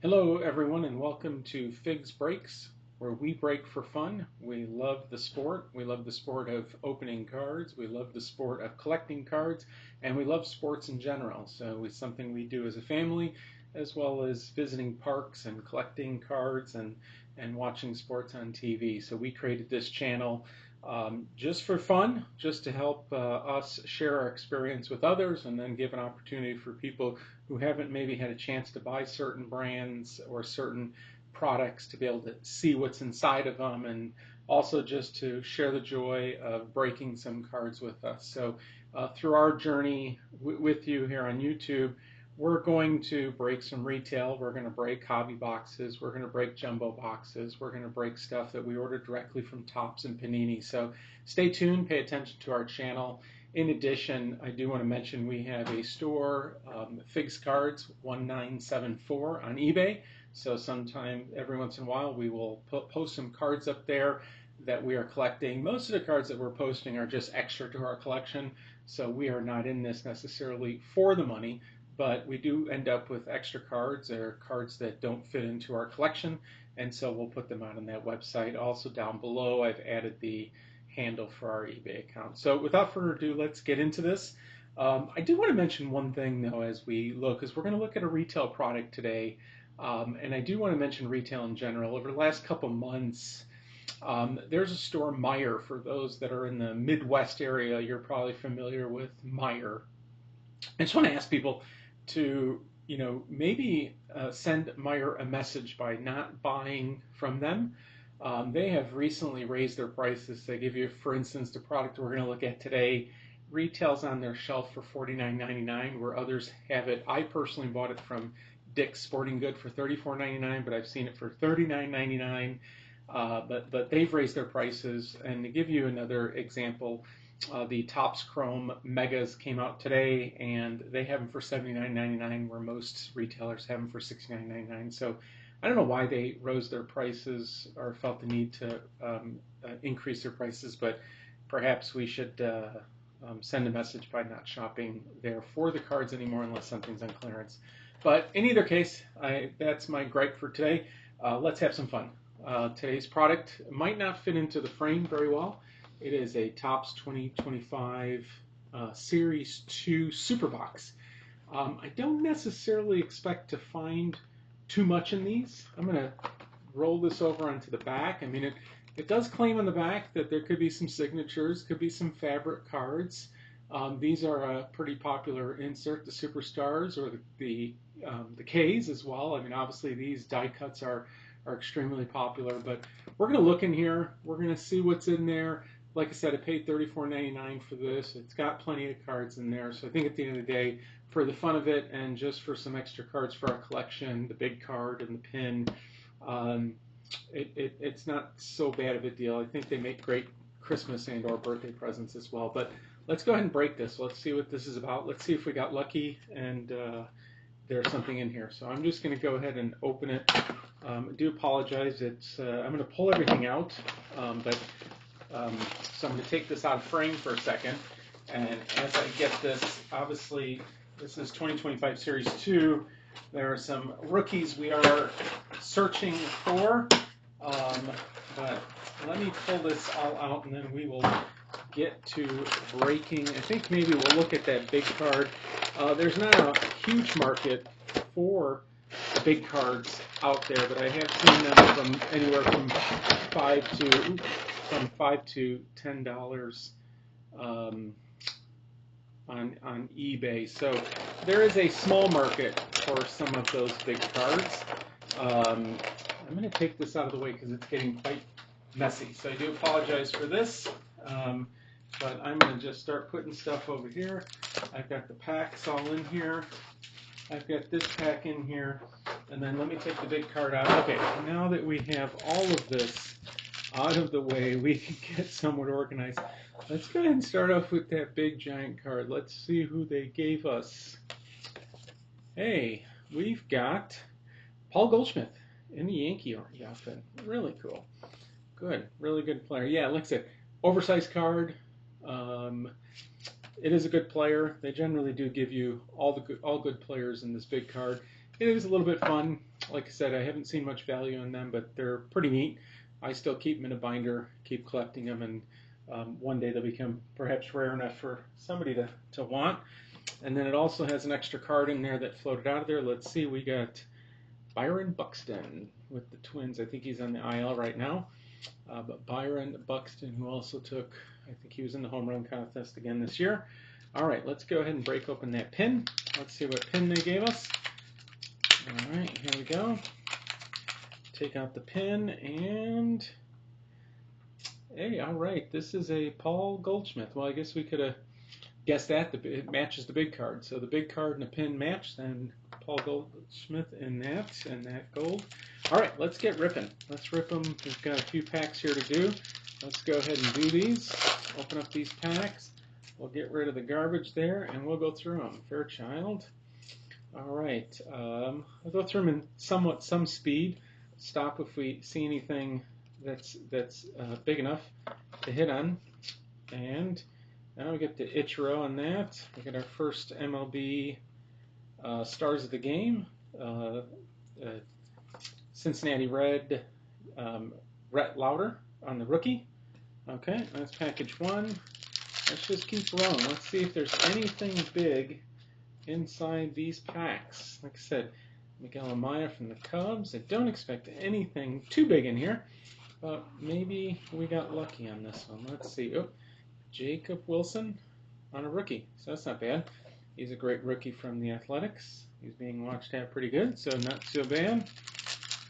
Hello, everyone, and welcome to Figs Breaks, where we break for fun. We love the sport. We love the sport of opening cards. We love the sport of collecting cards, and we love sports in general. So it's something we do as a family, as well as visiting parks and collecting cards and watching sports on TV. So we created this channel just for fun, just to help us share our experience with others and then give an opportunity for people who haven't maybe had a chance to buy certain brands or certain products to be able to see what's inside of them, and also just to share the joy of breaking some cards with us. So through our journey with you here on YouTube, we're going to break some retail. We're going to break hobby boxes. We're going to break jumbo boxes. We're going to break stuff that we ordered directly from Topps and Panini. So stay tuned, pay attention to our channel. In addition, I do want to mention we have a store, Figs Cards 1974 on eBay. So sometime every once in a while we will post some cards up there that we are collecting. Most of the cards that we're posting are just extra to our collection. So we are not in this necessarily for the money, but we do end up with extra cards or cards that don't fit into our collection, and so we'll put them out on that website. Also down below, I've added the handle for our eBay account. So without further ado, let's get into this. I do want to mention one thing though as we look, is we're going to look at a retail product today, and I do want to mention retail in general. Over the last couple months, there's a store, Meijer. For those that are in the Midwest area, you're probably familiar with Meijer. I just want to ask people to, maybe send Meijer a message by not buying from them. They have recently raised their prices. They give you, for instance, the product we're going to look at today retails on their shelf for $49.99, where others have it. I personally bought it from Dick's Sporting Good for $34.99, but I've seen it for $39.99. But they've raised their prices. And to give you another example, the Topps Chrome Megas came out today, and they have them for $79.99, where most retailers have them for $69.99. So I don't know why they rose their prices or felt the need to increase their prices, but perhaps we should send a message by not shopping there for the cards anymore unless something's on clearance. But in either case, that's my gripe for today. Let's have some fun. Today's product might not fit into the frame very well. It is a Topps 2025 Series 2 Superbox. I don't necessarily expect to find too much in these. I'm going to roll this over onto the back. I mean, it does claim on the back that there could be some signatures, could be some fabric cards. These are a pretty popular insert, the Superstars or the Ks as well. I mean, obviously these die cuts are extremely popular, but we're going to look in here. We're going to see what's in there. Like I said, I paid $34.99 for this. It's got plenty of cards in there. So I think at the end of the day, for the fun of it and just for some extra cards for our collection, the big card and the pin, it's not so bad of a deal. I think they make great Christmas and or birthday presents as well. But let's go ahead and break this. Let's see what this is about. Let's see if we got lucky and there's something in here. So I'm just going to go ahead and open it. I do apologize. I'm going to pull everything out, so I'm going to take this out of frame for a second. And as I get this, obviously this is 2025 Series 2. There are some rookies we are searching for, but let me pull this all out and then we will get to breaking. I think maybe we'll look at that big card. There's not a huge market for big cards out there, but I have seen them from anywhere from $5 to $10 on eBay. So there is a small market for some of those big cards. I'm going to take this out of the way because it's getting quite messy. So I do apologize for this, but I'm going to just start putting stuff over here. I've got the packs all in here. I've got this pack in here, and then let me take the big card out. Okay, now that we have all of this out of the way, we can get somewhat organized. Let's go ahead and start off with that big giant card. Let's see who they gave us. Hey, we've got Paul Goldschmidt in the Yankee outfit. Really cool. Good, really good player. Yeah, like I said, oversized card. It is a good player. They generally do give you all good players in this big card. It is a little bit fun. Like I said, I haven't seen much value in them, but they're pretty neat. I still keep them in a binder, keep collecting them, and one day they'll become perhaps rare enough for somebody to want. And then it also has an extra card in there that floated out of there. Let's see, we got Byron Buxton with the Twins. I think he's on the IL right now. But Byron Buxton, who also took, I think he was in the home run contest again this year. All right, let's go ahead and break open that pin. Let's see what pin they gave us. All right, here we go. Take out the pin and, hey, all right, this is a Paul Goldschmidt. Well, I guess we could have guessed that. It matches the big card. So the big card and the pin match, then Paul Goldschmidt in that gold. All right, let's get ripping. Let's rip them. We've got a few packs here to do. Let's go ahead and do these. Open up these packs. We'll get rid of the garbage there, and we'll go through them. Fairchild. All right. I'll go through them in some speed. Stop if we see anything that's big enough to hit on. And now we get the Ichiro on that. We get our first MLB Stars of the Game. Cincinnati Red, Rhett Lauder on the rookie. Okay, that's package one. Let's just keep rolling. Let's see if there's anything big inside these packs. Like I said, Miguel Amaya from the Cubs. I don't expect anything too big in here, but maybe we got lucky on this one. Let's see. Oh, Jacob Wilson on a rookie, so that's not bad. He's a great rookie from the Athletics. He's being watched at pretty good, so not so bad.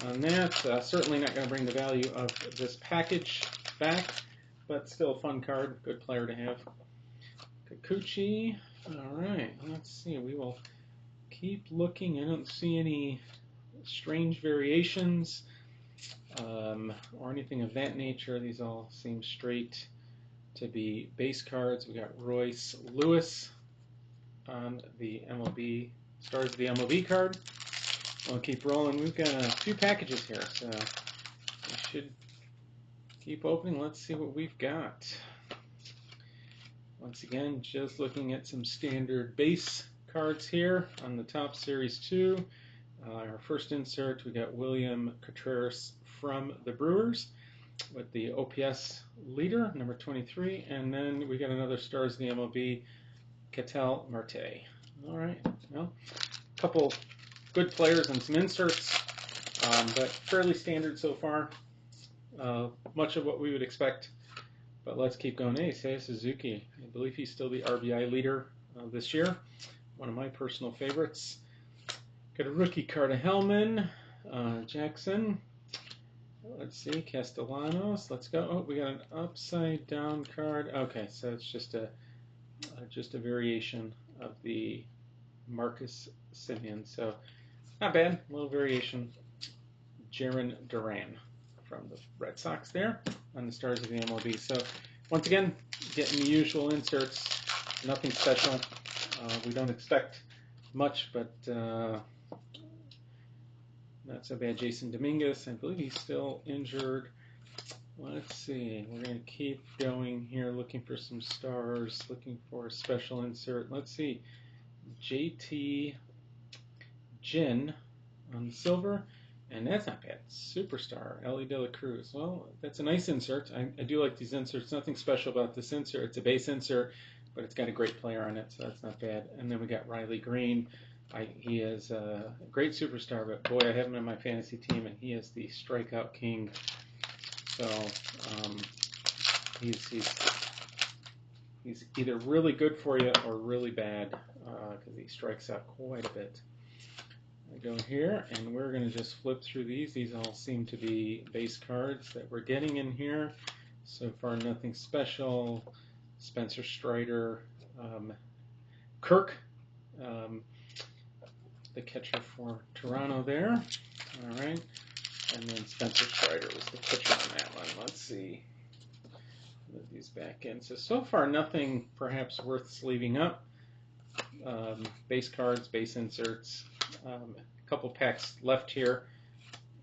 On that, certainly not going to bring the value of this package back, but still a fun card, good player to have. Kikuchi, all right, let's see. We will keep looking. I don't see any strange variations or anything of that nature. These all seem straight to be base cards. We got Royce Lewis on the MLB, Stars of the MLB card. We'll keep rolling. We've got a few packages here, so we should keep opening. Let's see what we've got. Once again, just looking at some standard base cards here on the Top Series 2. Our first insert, we got William Contreras from the Brewers with the OPS leader, number 23. And then we got another Stars of the MLB, Ketel Marte. All right, well, a couple good players and some inserts, but fairly standard so far. Much of what we would expect, but let's keep going. Hey, Seiya Suzuki. I believe he's still the RBI leader this year. One of my personal favorites. Got a rookie card of Hellman, Jackson. Let's see, Castellanos. Let's go. Oh, we got an upside down card. Okay, so it's just a variation of the Marcus Semien. So not bad, a little variation. Jarren Duran from the Red Sox there on the Stars of the MLB. So once again, getting the usual inserts, nothing special. We don't expect much, but not so bad. Jason Dominguez, I believe he's still injured. Let's see, we're going to keep going here, looking for some stars, looking for a special insert. Let's see, JT Ginn on the silver, and that's not bad. Superstar, Ellie De La Cruz. Well, that's a nice insert. I do like these inserts. Nothing special about this insert. It's a base insert, but it's got a great player on it, so that's not bad. And then we got Riley Green. He is a great superstar, but boy, I have him in my fantasy team, and he is the strikeout king. So he's either really good for you or really bad because he strikes out quite a bit. I go here, and we're going to just flip through these. These all seem to be base cards that we're getting in here. So far, nothing special. Spencer Strider, Kirk, the catcher for Toronto there. All right. And then Spencer Strider was the pitcher on that one. Let's see. Move these back in. So far, nothing perhaps worth sleeving up. Base cards, base inserts. A couple packs left here.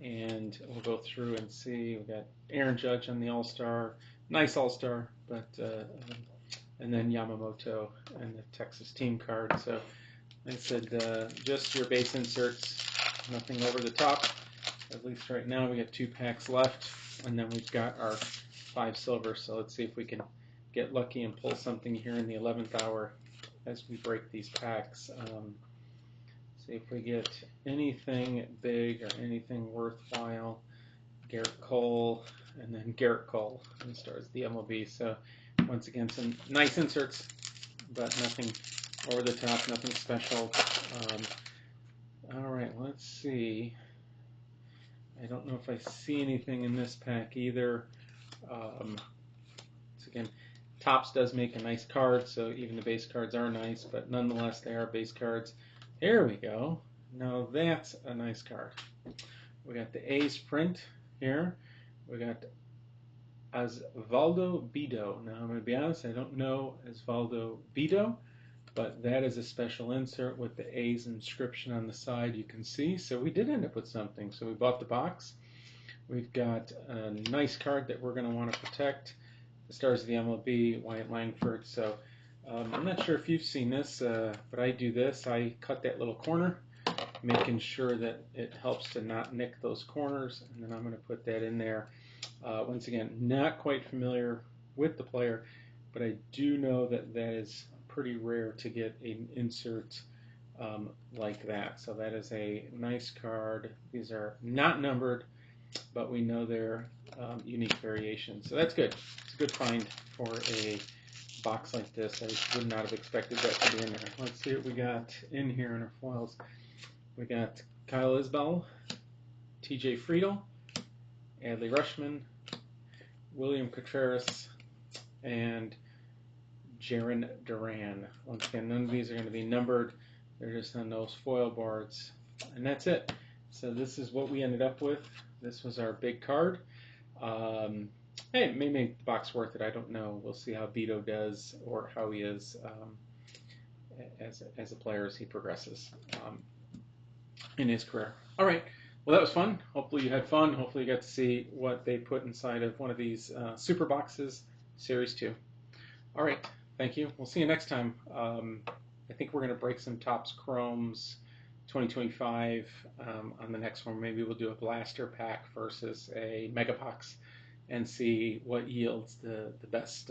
And we'll go through and see. We've got Aaron Judge on the All-Star. Nice All-Star, but and then Yamamoto and the Texas team card. So like I said, just your base inserts. Nothing over the top. At least right now we got 2 packs left, and then we've got our 5 silver. So let's see if we can get lucky and pull something here in the 11th hour as we break these packs. See if we get anything big or anything worthwhile. Garrett Cole, and then Garrett Cole, and stars the MLB. So once again, some nice inserts, but nothing over the top, nothing special. All right, let's see. I don't know if I see anything in this pack either. Once again, Topps does make a nice card, so even the base cards are nice, but nonetheless, they are base cards. There we go. Now that's a nice card. We got the A's print here. We got Osvaldo Bido. Now I'm going to be honest, I don't know Osvaldo Bido, but that is a special insert with the A's inscription on the side you can see. So we did end up with something. So we bought the box. We've got a nice card that we're going to want to protect. The stars of the MLB, Wyatt Langford. So I'm not sure if you've seen this, but I do this. I cut that little corner, making sure that it helps to not nick those corners, and then I'm going to put that in there. Once again, not quite familiar with the player, but I do know that that is pretty rare to get an insert like that. So that is a nice card. These are not numbered, but we know they're unique variations. So that's good. It's a good find for a box like this. I would not have expected that to be in there. Let's see what we got in here in our foils. We got Kyle Isbell, TJ Friedel, Adley Rutschman, William Contreras, and Jarren Duran. Once again, none of these are going to be numbered. They're just on those foil boards. And that's it. So this is what we ended up with. This was our big card. Hey, it may make the box worth it. I don't know. We'll see how Bido does or how he is as a player as he progresses in his career. All right. Well, that was fun. Hopefully you had fun. Hopefully you got to see what they put inside of one of these super boxes, Series 2. All right. Thank you. We'll see you next time. I think we're going to break some Topps Chromes 2025 on the next one. Maybe we'll do a blaster pack versus a mega box and see what yields the best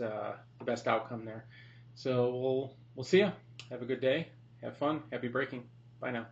outcome there. So we'll see you. Have a good day. Have fun. Happy breaking. Bye now.